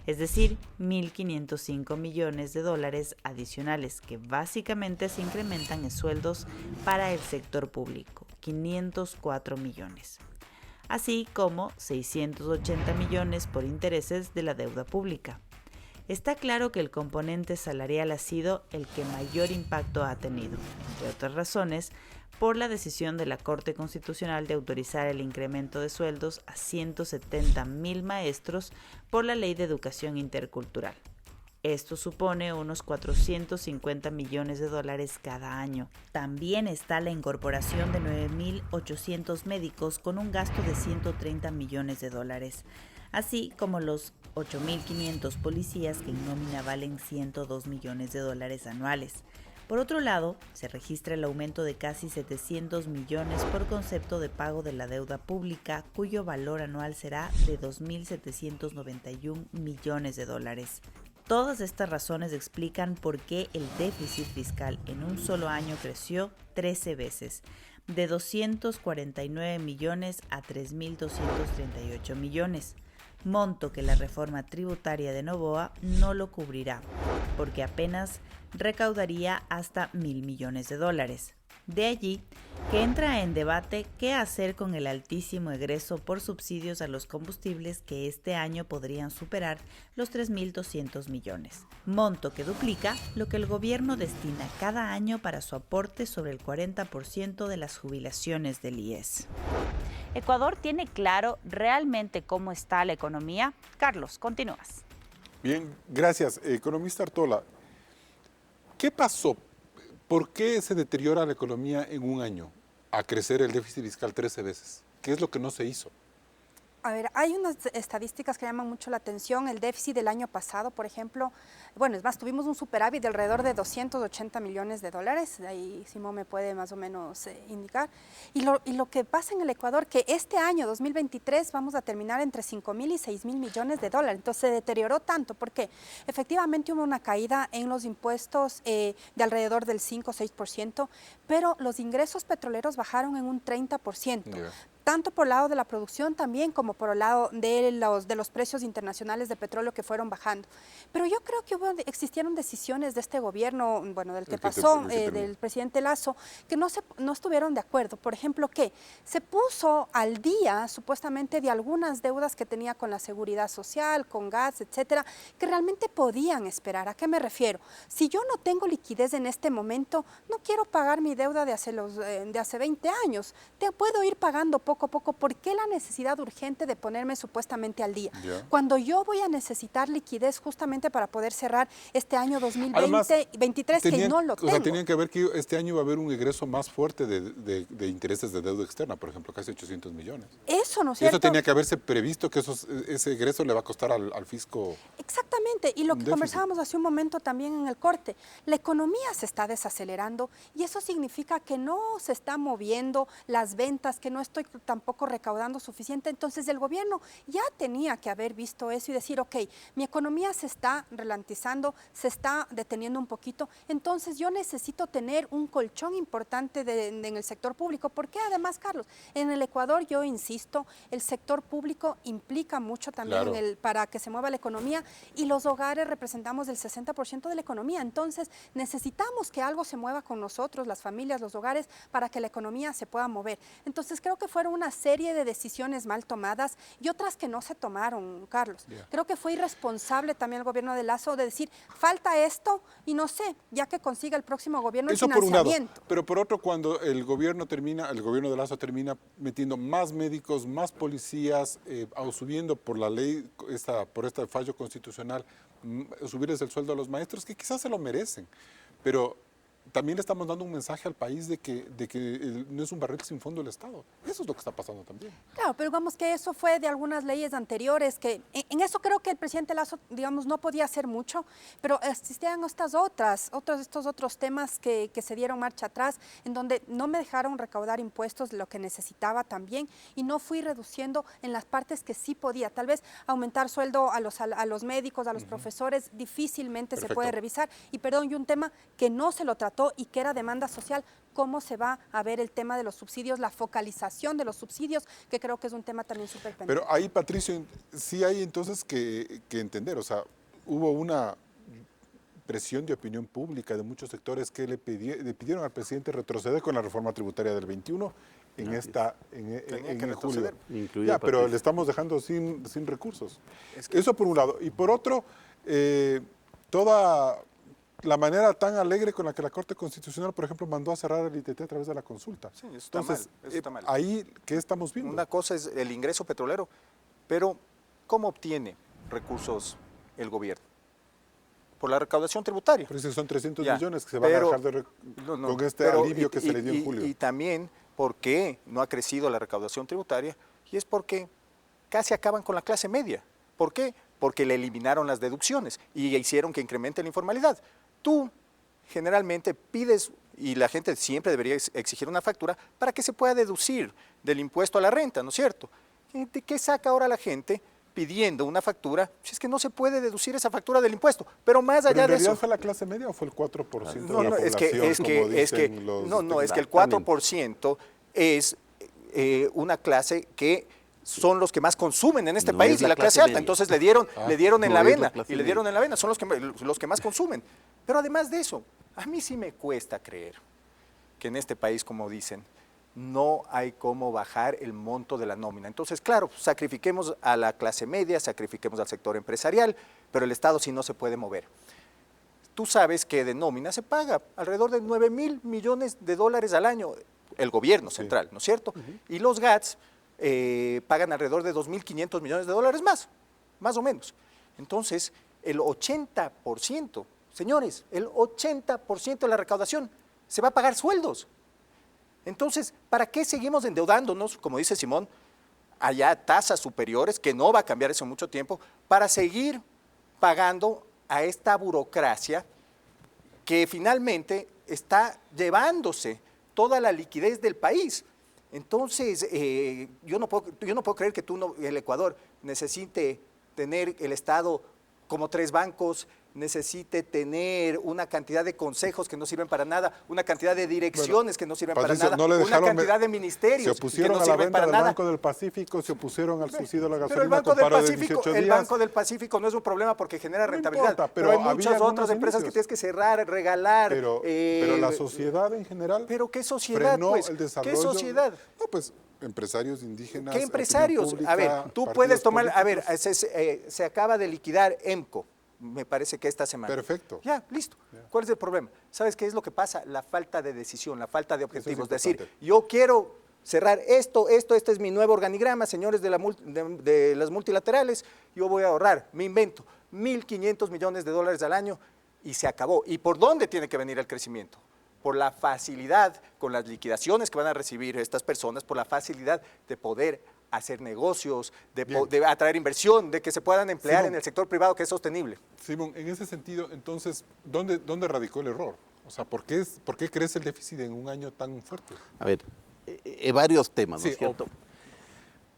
es decir, 1.505 millones de dólares adicionales que básicamente se incrementan en sueldos para el sector público, 504 millones. Así como 680 millones por intereses de la deuda pública. Está claro que el componente salarial ha sido el que mayor impacto ha tenido, entre otras razones, por la decisión de la Corte Constitucional de autorizar el incremento de sueldos a 170.000 maestros por la Ley de Educación Intercultural. Esto supone unos 450 millones de dólares cada año. También está la incorporación de 9.800 médicos con un gasto de 130 millones de dólares, así como los 8.500 policías que en nómina valen 102 millones de dólares anuales. Por otro lado, se registra el aumento de casi 700 millones por concepto de pago de la deuda pública, cuyo valor anual será de 2.791 millones de dólares. Todas estas razones explican por qué el déficit fiscal en un solo año creció 13 veces, de 249 millones a 3.238 millones, monto que la reforma tributaria de Noboa no lo cubrirá, porque apenas recaudaría hasta 1.000 millones de dólares. De allí que entra en debate qué hacer con el altísimo egreso por subsidios a los combustibles que este año podrían superar los 3.200 millones, monto que duplica lo que el gobierno destina cada año para su aporte sobre el 40% de las jubilaciones del IES. ¿Ecuador tiene claro realmente cómo está la economía? Carlos, continúas. Bien, gracias. Economista Artola, ¿qué pasó? ¿Por qué se deteriora la economía en un año a crecer el déficit fiscal 13 veces? ¿Qué es lo que no se hizo? A ver, hay unas estadísticas que llaman mucho la atención. El déficit del año pasado, por ejemplo, bueno, es más, tuvimos un superávit de alrededor de 280 millones de dólares. Ahí Simón me puede más o menos indicar. Y lo que pasa en el Ecuador, que este año, 2023, vamos a terminar entre 5.000 y 6.000 millones de dólares. Entonces se deterioró tanto porque efectivamente hubo una caída en los impuestos de alrededor del 5 o 6%, pero los ingresos petroleros bajaron en un 30%. Yeah. Tanto por el lado de la producción también como por el lado de los precios internacionales de petróleo que fueron bajando. Pero yo creo que existieron decisiones de este gobierno, bueno, del que pasó, del presidente Lasso, que no estuvieron de acuerdo. Por ejemplo, que se puso al día supuestamente de algunas deudas que tenía con la seguridad social, con gas, etcétera, que realmente podían esperar. ¿A qué me refiero? Si yo no tengo liquidez en este momento, no quiero pagar mi deuda de hace 20 años. Te puedo ir pagando poco a poco. ¿Por qué la necesidad urgente de ponerme supuestamente al día? Yeah. Cuando yo voy a necesitar liquidez justamente para poder cerrar este año 2023, que no lo tengo. O sea, tenían que ver que este año va a haber un egreso más fuerte de intereses de deuda externa, por ejemplo, casi 800 millones. Eso, ¿no es cierto? Eso tenía que haberse previsto que ese egreso le va a costar al fisco. Exactamente. Totalmente, y lo que déficit. conversábamos hace un momento también en el corte, la economía se está desacelerando y eso significa que no se está moviendo las ventas, que no estoy tampoco recaudando suficiente. Entonces el gobierno ya tenía que haber visto eso y decir, ok, mi economía se está ralentizando, se está deteniendo un poquito, entonces yo necesito tener un colchón importante en el sector público, porque además, Carlos, en el Ecuador, yo insisto, el sector público implica mucho también Claro. para que se mueva la economía, y los hogares representamos el 60% de la economía, entonces necesitamos que algo se mueva con nosotros, las familias, los hogares, para que la economía se pueda mover. Entonces creo que fueron una serie de decisiones mal tomadas y otras que no se tomaron, Carlos. Creo que fue irresponsable también el gobierno de Lasso de decir, falta esto y no sé, ya que consiga el próximo gobierno el Eso por un lado, financiamiento. pero por otro, cuando el gobierno de Lasso termina metiendo más médicos, más policías, subiendo por la ley, por este fallo constitucional, subirles el sueldo a los maestros, que quizás se lo merecen, pero también le estamos dando un mensaje al país de que no es un barril sin fondo el Estado. Eso es lo que está pasando también. Claro, pero digamos que eso fue de algunas leyes anteriores, que en eso creo que el presidente Lasso, digamos, no podía hacer mucho, pero existían estos otros temas que se dieron marcha atrás, en donde no me dejaron recaudar impuestos, lo que necesitaba también, y no fui reduciendo en las partes que sí podía. Tal vez aumentar sueldo a los médicos, a los profesores, difícilmente se puede revisar. Y perdón, y un tema que no se lo trató y que era demanda social, cómo se va a ver el tema de los subsidios, la focalización de los subsidios, que creo que es un tema también súper pendiente. Pero ahí, Patricio, sí hay entonces que entender, o sea, hubo una presión de opinión pública de muchos sectores que le pidieron al presidente retroceder con la reforma tributaria del 21 en julio. Ya, pero le estamos dejando sin recursos. Eso por un lado. Y por otro, toda la manera tan alegre con la que la Corte Constitucional, por ejemplo, mandó a cerrar el ITT a través de la consulta. Sí, eso está Entonces, mal, eso está mal. Ahí, ¿qué estamos viendo? Una cosa es el ingreso petrolero, pero ¿cómo obtiene recursos el gobierno? Por la recaudación tributaria. Pero son 300 Ya, millones que se van a dejar con este alivio que se le dio en julio. Y también, ¿por qué no ha crecido la recaudación tributaria? Y es porque casi acaban con la clase media. ¿Por qué? Porque le eliminaron las deducciones y hicieron que incremente la informalidad. Tú generalmente pides, y la gente siempre debería exigir una factura para que se pueda deducir del impuesto a la renta, ¿no es cierto? ¿De qué saca ahora la gente pidiendo una factura si es que no se puede deducir esa factura del impuesto? Pero más allá de eso... ¿En realidad fue la clase media o fue el 4% de la población, es que el 4% es una clase que son los que más consumen en este país, y la clase alta. Entonces le dieron en la vena, son los que más consumen. Pero además de eso, a mí sí me cuesta creer que en este país, como dicen, no hay cómo bajar el monto de la nómina. Entonces, claro, sacrifiquemos a la clase media, sacrifiquemos al sector empresarial, pero el Estado sí no se puede mover. Tú sabes que de nómina se paga alrededor de 9.000 millones de dólares al año, el gobierno central, ¿no es cierto? Y los GATS pagan alrededor de 2.500 millones de dólares más o menos. Entonces, el 80%, señores, el 80% de la recaudación se va a pagar sueldos. Entonces, ¿para qué seguimos endeudándonos, como dice Simón, allá tasas superiores, que no va a cambiar eso en mucho tiempo, para seguir pagando a esta burocracia que finalmente está llevándose toda la liquidez del país? Entonces, yo no puedo creer que el Ecuador necesite tener el Estado como 3 bancos, necesite tener una cantidad de consejos que no sirven para nada, una cantidad de direcciones que no sirven Patricio, para nada, una cantidad de ministerios se opusieron que no a la sirven venta para del nada. Banco del Pacífico, se opusieron al subsidio a la gasolina. Pero el Banco con paro de 18 días. El Banco del Pacífico no es un problema porque genera rentabilidad, importa, pero hay había muchas otras algunos empresas que inicios. tienes que cerrar, regalar. Pero la sociedad en general ¿Pero qué sociedad, frenó pues? el desarrollo. ¿Qué sociedad? No, pues empresarios indígenas. ¿Qué empresarios? Opinión A ver, pública, tú partidos puedes tomar, a ver, políticos. se acaba de liquidar EMCO, me parece que esta semana. Perfecto. Ya, listo. ¿Cuál es el problema? ¿Sabes qué es lo que pasa? La falta de decisión, la falta de objetivos. Es decir, importante. yo quiero cerrar esto es mi nuevo organigrama, señores de las multilaterales, yo voy a ahorrar, me invento, 1.500 millones de dólares al año y se acabó. ¿Y por dónde tiene que venir el crecimiento? por la facilidad con las liquidaciones que van a recibir estas personas, por la facilidad de poder hacer negocios, de atraer inversión, de que se puedan emplear en el sector privado que es sostenible. Simón, en ese sentido, entonces, ¿dónde radicó el error? O sea, ¿por qué crece el déficit en un año tan fuerte? A ver, varios temas, ¿no es cierto?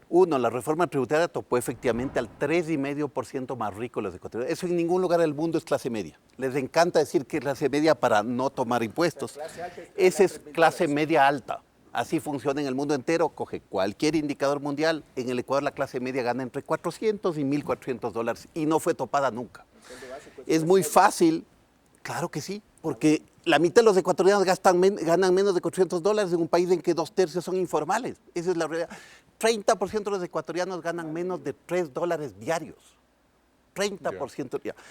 Uno, la reforma tributaria topó efectivamente al 3,5% más rico los ecuatorianos. Eso en ningún lugar del mundo es clase media. Les encanta decir que es clase media para no tomar impuestos. Esa es clase media alta. Así funciona en el mundo entero. Coge cualquier indicador mundial. En el Ecuador la clase media gana entre 400 y 1.400 dólares y no fue topada nunca. Es muy fácil, claro que sí, porque la mitad de los ecuatorianos ganan menos de 400 dólares en un país en que 2/3 son informales. Esa es la realidad. 30% de los ecuatorianos ganan menos de 3 dólares diarios. 30% diarios.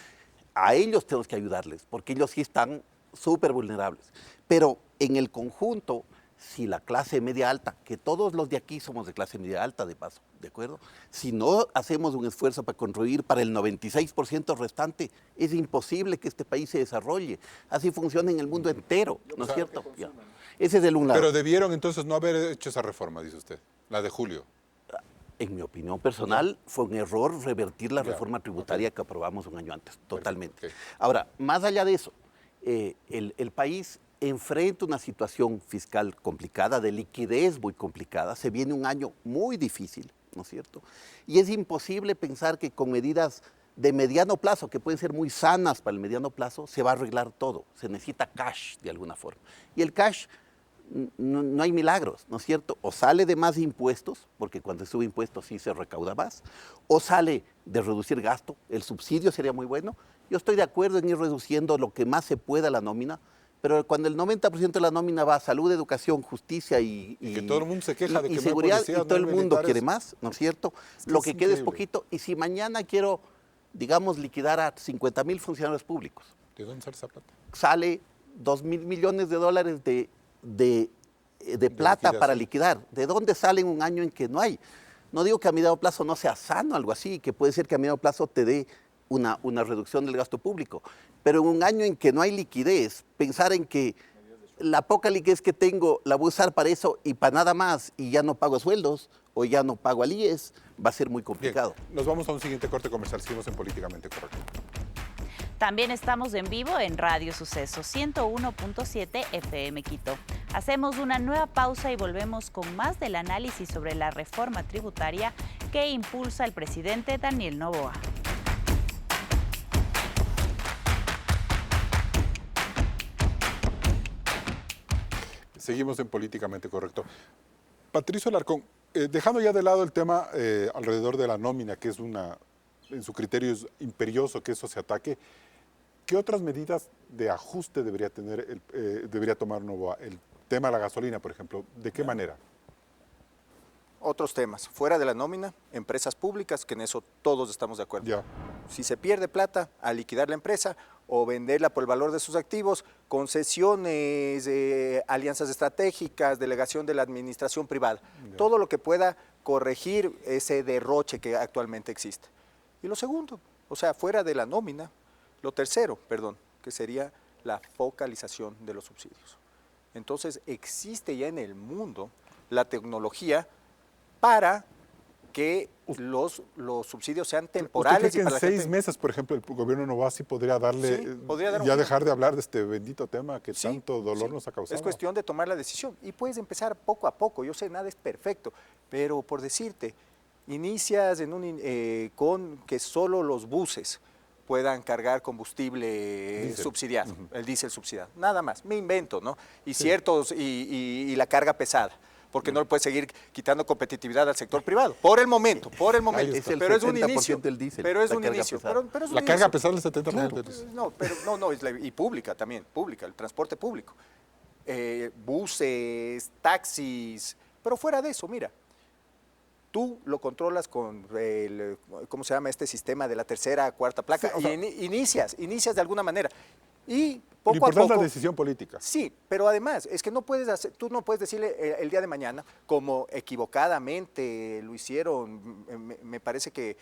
A ellos tenemos que ayudarles, porque ellos sí están súper vulnerables. Pero en el conjunto, si la clase media alta, que todos los de aquí somos de clase media alta, de paso, ¿de acuerdo? Si no hacemos un esfuerzo para contribuir para el 96% restante, es imposible que este país se desarrolle. Así funciona en el mundo entero, ¿no es cierto? Ya. Ese es el un lado. Pero debieron entonces no haber hecho esa reforma, dice usted, la de julio. En mi opinión personal, fue un error revertir la reforma tributaria que aprobamos un año antes, totalmente. Ahora, más allá de eso, el país enfrenta una situación fiscal complicada, de liquidez muy complicada, se viene un año muy difícil, ¿no es cierto? Y es imposible pensar que con medidas de mediano plazo, que pueden ser muy sanas para el mediano plazo, se va a arreglar todo. Se necesita cash de alguna forma. Y el cash, no hay milagros, ¿no es cierto? O sale de más impuestos, porque cuando se sube impuestos sí se recauda más, o sale de reducir gasto, el subsidio sería muy bueno. Yo estoy de acuerdo en ir reduciendo lo que más se pueda la nómina, pero cuando el 90% de la nómina va a salud, educación, justicia y que todo el mundo se queja de que seguridad, no hay policías, y todo el no hay mundo militares. quiere más, ¿no es cierto? Lo que queda es poquito, y si mañana quiero, digamos, liquidar a 50,000 funcionarios públicos, ¿de dónde sale esa plata? sale 2,000 millones de dólares de plata para liquidar. ¿De dónde sale en un año en que no hay? No digo que a mediano plazo no sea sano, algo así, que puede ser que a mediano plazo te dé una reducción del gasto público, pero en un año en que no hay liquidez, pensar en que la poca liquidez que tengo la voy a usar para eso y para nada más, y ya no pago sueldos o ya no pago al IES, va a ser muy complicado. Bien, nos vamos a un siguiente corte comercial, seguimos en Políticamente Correcto. También estamos en vivo en Radio Suceso 101.7 FM Quito. Hacemos una nueva pausa y volvemos con más del análisis sobre la reforma tributaria que impulsa el presidente Daniel Noboa. Seguimos en Políticamente Correcto. Patricio Alarcón, dejando ya de lado el tema alrededor de la nómina, que es en su criterio es imperioso que eso se ataque, ¿qué otras medidas de ajuste debería tomar Noboa? El tema de la gasolina, por ejemplo, ¿de qué manera? Otros temas, fuera de la nómina, empresas públicas, que en eso todos estamos de acuerdo. Ya. Si se pierde plata, a liquidar la empresa o venderla por el valor de sus activos, concesiones, alianzas estratégicas, delegación de la administración privada, todo lo que pueda corregir ese derroche que actualmente existe. Y lo segundo, o sea, fuera de la nómina, lo tercero, perdón, que sería la focalización de los subsidios. Entonces, existe ya en el mundo la tecnología para que los subsidios sean temporales. ¿Usted cree que en 6 meses, por ejemplo, el gobierno Noboa sí podría darle, Sí, podría dar un ya giro. dejar de hablar de este bendito tema que Sí, tanto dolor sí. nos ha causado? Es cuestión de tomar la decisión y puedes empezar poco a poco. Yo sé, nada es perfecto, pero por decirte, inicias con que solo los buses puedan cargar combustible Diésel. subsidiado, el diésel subsidiado. Nada más, me invento, ¿no? Y la carga pesada, porque no le puedes seguir quitando competitividad al sector privado. Por el momento, Ahí está. pero es un 70% inicio. del diésel, Pero es la un carga inicio. pesada. Pero es un La carga inicio. pesada del 70%. Claro. No, y pública también, pública, el transporte público. Buses, taxis, pero fuera de eso, mira, tú lo controlas con el, ¿cómo se llama este sistema de la tercera, cuarta placa? Sí, o sea, y inicias de alguna manera. Y poco importante a es la poco. decisión política. Sí, pero además, es que no puedes tú no puedes decirle el día de mañana, como equivocadamente lo hicieron, me parece que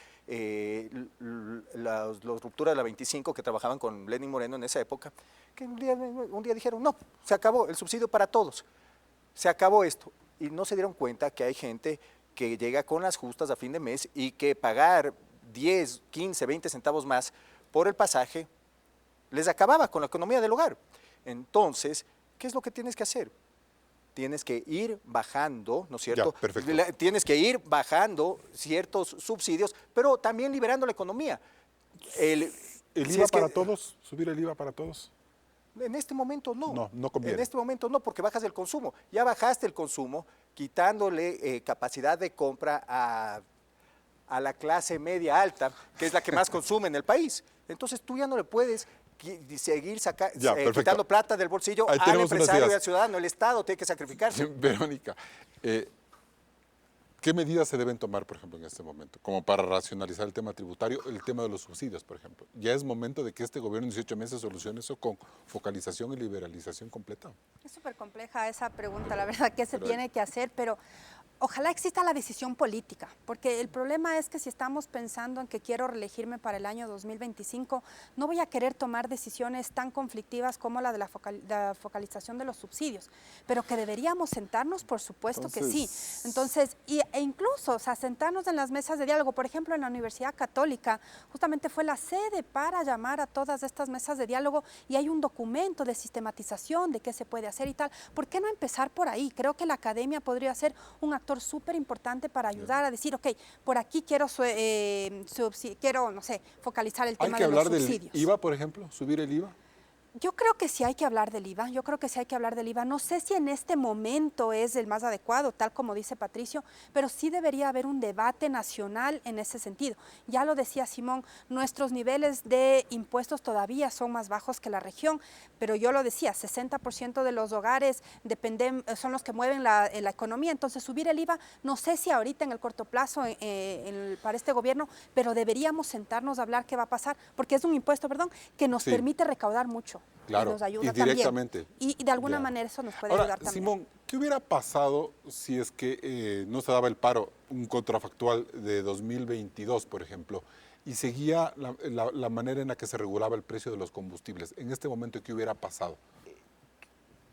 los rupturas de la 25 que trabajaban con Lenín Moreno en esa época, que un día dijeron, no, se acabó el subsidio para todos, se acabó esto. Y no se dieron cuenta que hay gente que llega con las justas a fin de mes y que pagar 10, 15, 20 centavos más por el pasaje les acababa con la economía del hogar. Entonces, ¿qué es lo que tienes que hacer? Tienes que ir bajando, ¿no es cierto? Ya, perfecto. Tienes que ir bajando ciertos subsidios, pero también liberando la economía. ¿El si IVA es que- para todos? ¿Subir el IVA para todos? En este momento no. No, no conviene. En este momento no, porque bajas el consumo. Ya bajaste el consumo, quitándole capacidad de compra a la clase media alta, que es la que más consume en el país. Entonces tú ya no le puedes seguir Ya, perfecto. quitando plata del bolsillo Ahí al tenemos unas empresario y ideas. al ciudadano. El Estado tiene que sacrificarse. Verónica, ¿qué medidas se deben tomar, por ejemplo, en este momento? Como para racionalizar el tema tributario, el tema de los subsidios, por ejemplo. Ya es momento de que este gobierno en 18 meses solucione eso con focalización y liberalización completa. Es súper compleja esa pregunta, la verdad, qué se tiene que hacer, pero ojalá exista la decisión política, porque el problema es que si estamos pensando en que quiero reelegirme para el año 2025, no voy a querer tomar decisiones tan conflictivas como la de la focalización de los subsidios, pero que deberíamos sentarnos, por supuesto que sí. Entonces, e incluso, o sea, sentarnos en las mesas de diálogo, por ejemplo, en la Universidad Católica, justamente fue la sede para llamar a todas estas mesas de diálogo y hay un documento de sistematización de qué se puede hacer y tal. ¿Por qué no empezar por ahí? Creo que la academia podría ser un actor súper importante para ayudar a decir, ok, por aquí quiero, no sé, focalizar el tema ¿Hay que de los hablar del subsidios. IVA, por ejemplo? ¿Subir el IVA? Yo creo que sí hay que hablar del IVA, No sé si en este momento es el más adecuado, tal como dice Patricio, pero sí debería haber un debate nacional en ese sentido. Ya lo decía Simón, nuestros niveles de impuestos todavía son más bajos que la región, pero yo lo decía, 60% de los hogares son los que mueven la economía, entonces subir el IVA, no sé si ahorita en el corto plazo para este gobierno, pero deberíamos sentarnos a hablar qué va a pasar, porque es un impuesto, que nos Sí. permite recaudar mucho. Claro, Y nos ayuda y directamente. también. Y de alguna Ya. manera eso nos puede Ahora, ayudar también. Simón, ¿qué hubiera pasado si es que no se daba el paro, un contrafactual de 2022, por ejemplo, y seguía la manera en la que se regulaba el precio de los combustibles? En este momento, ¿qué hubiera pasado?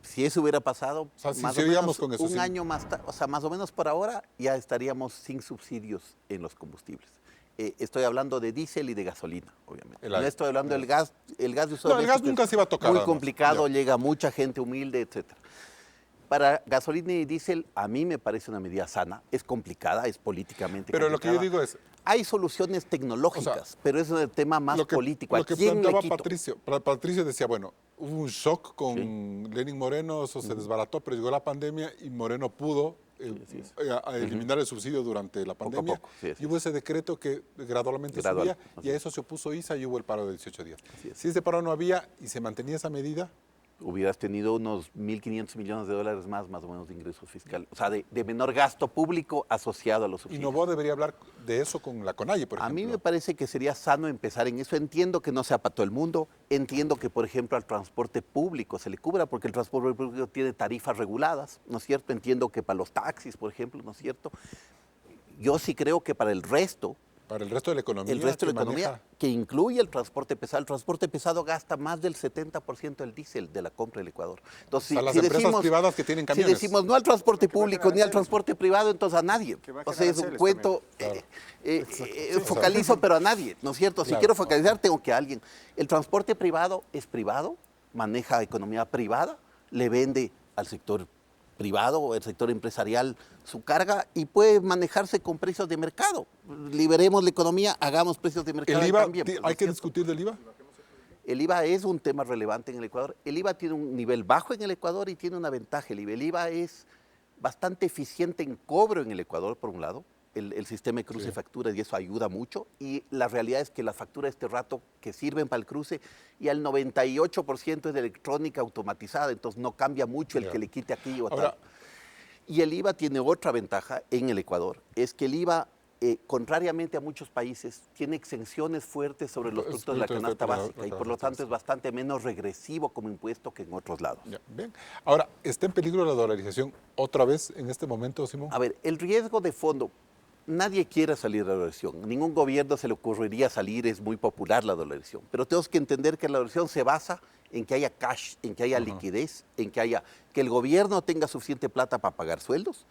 Si eso hubiera pasado, O sea, si más o seguíamos menos con eso, un sí. año más tarde, o sea, más o menos por ahora, ya estaríamos sin subsidios en los combustibles. Estoy hablando de diésel y de gasolina, obviamente. No estoy hablando del gas. El gas de uso No, el gas doméstico nunca es se iba a tocar, muy además. complicado, Ya. llega mucha gente humilde, etcétera. Para gasolina y diésel, a mí me parece una medida sana. Es complicada, es políticamente Pero lo que yo complicada. digo es, Hay soluciones tecnológicas, pero eso es el tema más político. ¿A lo que quién le planteaba quito? Patricio decía, bueno, hubo un shock con Sí. Lenín Moreno, eso se desbarató, pero llegó la pandemia y Moreno pudo así es. a eliminar el subsidio durante la Poco a pandemia. poco, sí, así y hubo ese decreto que gradualmente Gradual, subía así y a es. eso se opuso ISA y hubo el paro de 18 días. Así es. Si ese paro no había y se mantenía esa medida, Hubieras tenido unos 1.500 millones de dólares más o menos de ingresos fiscales. O sea, de menor gasto público asociado a los y subsidios. Novoa debería hablar de eso con la CONAIE, por A ejemplo. mí me parece que sería sano empezar en eso. Entiendo que no sea para todo el mundo. Entiendo que, por ejemplo, al transporte público se le cubra porque el transporte público tiene tarifas reguladas, ¿no es cierto? Entiendo que para los taxis, por ejemplo, ¿no es cierto? Yo sí creo que para el resto Para el resto de la economía. el resto de que la economía, maneja- que incluye el transporte pesado gasta más del 70% del diésel de la compra del Ecuador. Entonces, O sea, las empresas privadas que tienen camiones. Si decimos no al transporte público ni al transporte privado, entonces a nadie. Que bajen O sea, es un aranceles cuento, focalizo pero a nadie, ¿no es cierto? Si Claro. quiero focalizar, tengo que a alguien. El transporte privado es privado, maneja economía privada, le vende al sector privado o el sector empresarial su carga y puede manejarse con precios de mercado. Liberemos la economía, hagamos precios de mercado. ¿El y IVA, también, pues, ¿no hay es que cierto? discutir del IVA? El IVA es un tema relevante en el Ecuador. El IVA tiene un nivel bajo en el Ecuador y tiene una ventaja. El IVA es bastante eficiente en cobro en el Ecuador, por un lado. El sistema de cruce de facturas y eso ayuda mucho. Y la realidad es que las facturas de este rato que sirven para el cruce y al 98% es de electrónica automatizada, entonces no cambia mucho el Ya. que le quite aquí o Ahora- tal. Y el IVA tiene otra ventaja en el Ecuador, es que el IVA contrariamente a muchos países, tiene exenciones fuertes sobre los productos de la canasta básica y por lo tanto es bastante menos regresivo como impuesto que en otros lados. Ya, bien. Ahora, ¿está en peligro la dolarización otra vez en este momento, Simón? A ver, el riesgo de fondo, nadie quiere salir de la dolarización, ningún gobierno se le ocurriría salir, es muy popular la dolarización, pero tenemos que entender que la dolarización se basa en que haya cash, en que haya liquidez, en que el gobierno tenga suficiente plata para pagar sueldos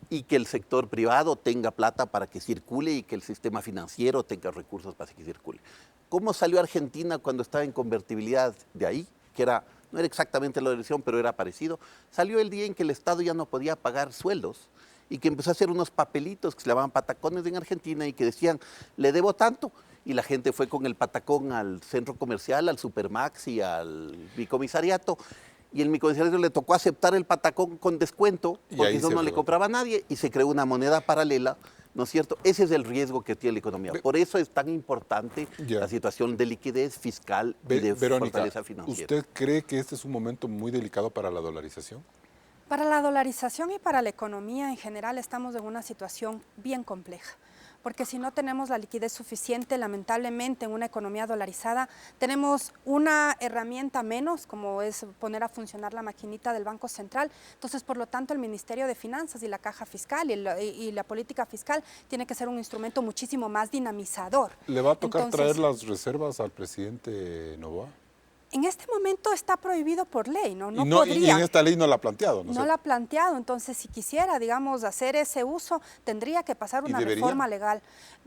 y que el sector privado tenga plata para que circule y que el sistema financiero tenga recursos para que circule. ¿Cómo salió Argentina cuando estaba en convertibilidad de ahí? Que no era exactamente la dolarización, pero era parecido. Salió el día en que el Estado ya no podía pagar sueldos y que empezó a hacer unos papelitos que se llamaban patacones en Argentina y que decían, le debo tanto. Y la gente fue con el patacón al centro comercial, al Supermax y al bicomisariato. Y el bicomisariato le tocó aceptar el patacón con descuento, porque eso no le compraba a nadie, y se creó una moneda paralela, ¿no es cierto? Ese es el riesgo que tiene la economía. Por eso es tan importante la situación de liquidez fiscal y de fortaleza financiera. ¿Usted cree que este es un momento muy delicado para la dolarización? Para la dolarización y para la economía en general estamos en una situación bien compleja, porque si no tenemos la liquidez suficiente, lamentablemente en una economía dolarizada, tenemos una herramienta menos, como es poner a funcionar la maquinita del Banco Central. Entonces, por lo tanto, el Ministerio de Finanzas y la Caja Fiscal y la política fiscal tiene que ser un instrumento muchísimo más dinamizador. ¿Le va a tocar traer las reservas al presidente Noboa? En este momento está prohibido por ley, ¿no? Y en esta ley no la ha planteado, ¿no? No la ha planteado, entonces si quisiera, digamos, hacer ese uso, tendría que pasar una reforma legal.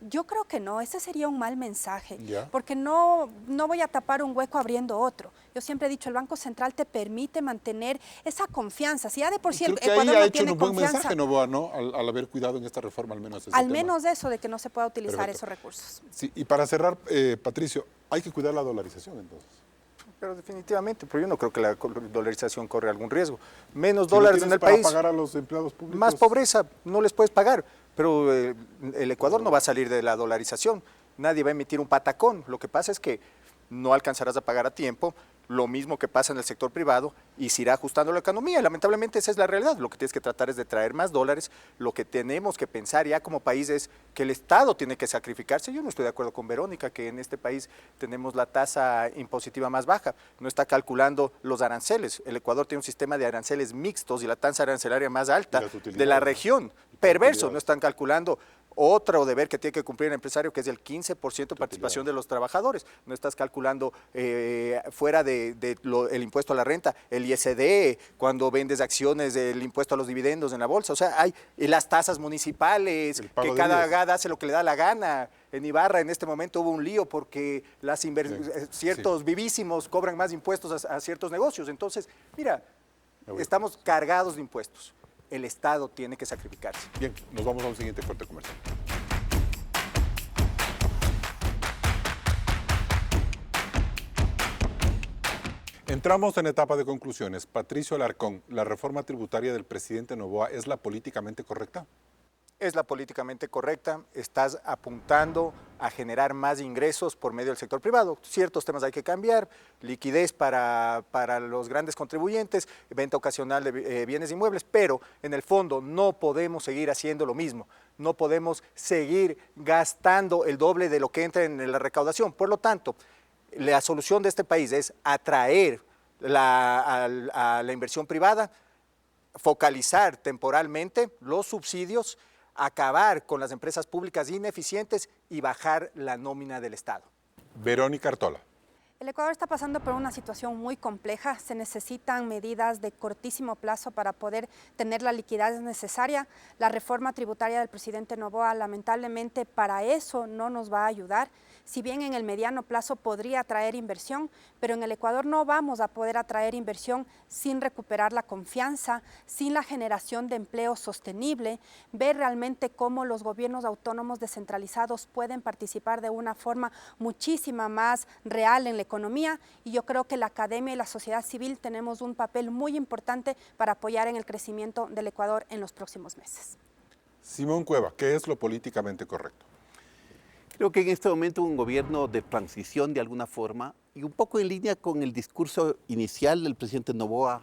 Yo creo que no, ese sería un mal mensaje, porque no voy a tapar un hueco abriendo otro. Yo siempre he dicho, el Banco Central te permite mantener esa confianza. Si ya de por sí el Ecuador no tiene confianza. Creo que ahí ha hecho un buen mensaje Noboa, ¿no? Al haber cuidado en esta reforma, al menos al menos eso, de que no se pueda utilizar esos recursos. Sí, y para cerrar, Patricio, hay que cuidar la dolarización entonces. Pero definitivamente, pero yo no creo que la dolarización corre algún riesgo. Menos dólares en el país, pagar a los empleados públicos. Más pobreza, no les puedes pagar. Pero el Ecuador no va a salir de la dolarización, nadie va a emitir un patacón. Lo que pasa es que no alcanzarás a pagar a tiempo, lo mismo que pasa en el sector privado, y se irá ajustando la economía. Lamentablemente esa es la realidad. Lo que tienes que tratar es de traer más dólares. Lo que tenemos que pensar ya como país es que el Estado tiene que sacrificarse. Yo no estoy de acuerdo con Verónica, que en este país tenemos la tasa impositiva más baja. No está calculando los aranceles. El Ecuador tiene un sistema de aranceles mixtos y la tasa arancelaria más alta de la región. Perverso, no están calculando otro deber que tiene que cumplir el empresario, que es el 15% de participación de los trabajadores. No estás calculando fuera el impuesto a la renta, el ISD, cuando vendes acciones, el impuesto a los dividendos en la bolsa. O sea, hay las tasas municipales, que cada gada hace lo que le da la gana. En Ibarra en este momento hubo un lío porque ciertos vivísimos cobran más impuestos a ciertos negocios. Entonces, mira, estamos cargados de impuestos. El Estado tiene que sacrificarse. Bien, nos vamos a un siguiente corte comercial. Entramos en etapa de conclusiones. Patricio Alarcón, ¿la reforma tributaria del presidente Noboa es la políticamente correcta? Es la políticamente correcta, estás apuntando a generar más ingresos por medio del sector privado. Ciertos temas hay que cambiar, liquidez para los grandes contribuyentes, venta ocasional de bienes inmuebles, pero en el fondo no podemos seguir haciendo lo mismo, no podemos seguir gastando el doble de lo que entra en la recaudación. Por lo tanto, la solución de este país es atraer a la inversión privada, focalizar temporalmente los subsidios, acabar con las empresas públicas ineficientes y bajar la nómina del Estado. Verónica Artola. El Ecuador está pasando por una situación muy compleja, se necesitan medidas de cortísimo plazo para poder tener la liquidez necesaria. La reforma tributaria del presidente Noboa lamentablemente para eso no nos va a ayudar. Si bien en el mediano plazo podría atraer inversión, pero en el Ecuador no vamos a poder atraer inversión sin recuperar la confianza, sin la generación de empleo sostenible, ver realmente cómo los gobiernos autónomos descentralizados pueden participar de una forma muchísima más real en la economía, y yo creo que la academia y la sociedad civil tenemos un papel muy importante para apoyar en el crecimiento del Ecuador en los próximos meses. Simón Cueva, ¿qué es lo políticamente correcto? Creo que en este momento un gobierno de transición de alguna forma y un poco en línea con el discurso inicial del presidente Noboa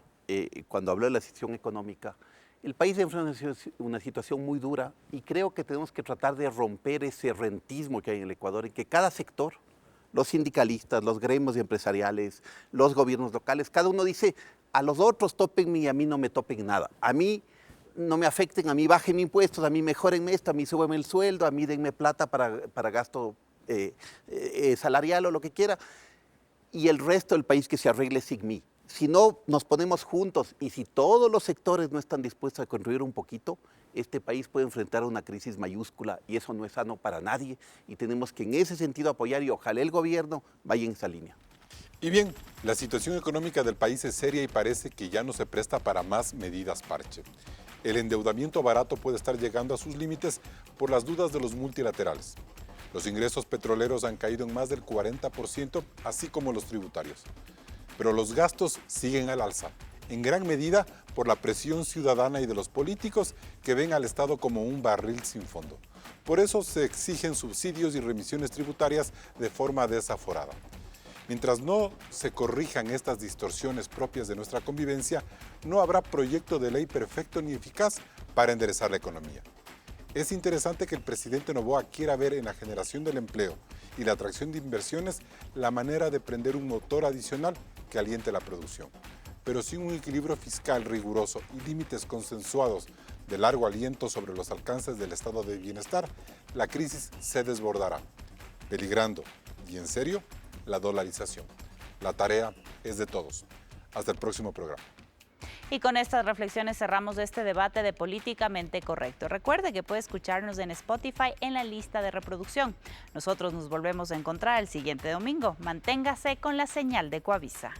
cuando habló de la situación económica, El país enfrenta una situación muy dura y creo que tenemos que tratar de romper ese rentismo que hay en el Ecuador, en que cada sector, los sindicalistas, los gremios empresariales, los gobiernos locales, cada uno dice, a los otros tópenme y a mí no me topen nada. A mí no me afecten, a mí bajen impuestos, a mí mejorenme esto, a mí súbeme el sueldo, a mí denme plata para gasto salarial o lo que quiera. Y el resto del país que se arregle sin mí. Si no nos ponemos juntos y si todos los sectores no están dispuestos a contribuir un poquito, este país puede enfrentar una crisis mayúscula y eso no es sano para nadie y tenemos que en ese sentido apoyar y ojalá el gobierno vaya en esa línea. Y bien, la situación económica del país es seria y parece que ya no se presta para más medidas parche. El endeudamiento barato puede estar llegando a sus límites por las dudas de los multilaterales. Los ingresos petroleros han caído en más del 40%, así como los tributarios. Pero los gastos siguen al alza, en gran medida por la presión ciudadana y de los políticos que ven al Estado como un barril sin fondo. Por eso se exigen subsidios y remisiones tributarias de forma desaforada. Mientras no se corrijan estas distorsiones propias de nuestra convivencia, no habrá proyecto de ley perfecto ni eficaz para enderezar la economía. Es interesante que el presidente Noboa quiera ver en la generación del empleo y la atracción de inversiones la manera de prender un motor adicional que aliente la producción. Pero sin un equilibrio fiscal riguroso y límites consensuados de largo aliento sobre los alcances del estado de bienestar, la crisis se desbordará, peligrando, y en serio, la dolarización. La tarea es de todos. Hasta el próximo programa. Y con estas reflexiones cerramos este debate de Políticamente Correcto. Recuerde que puede escucharnos en Spotify en la lista de reproducción. Nosotros nos volvemos a encontrar el siguiente domingo. Manténgase con la señal de Coavisa.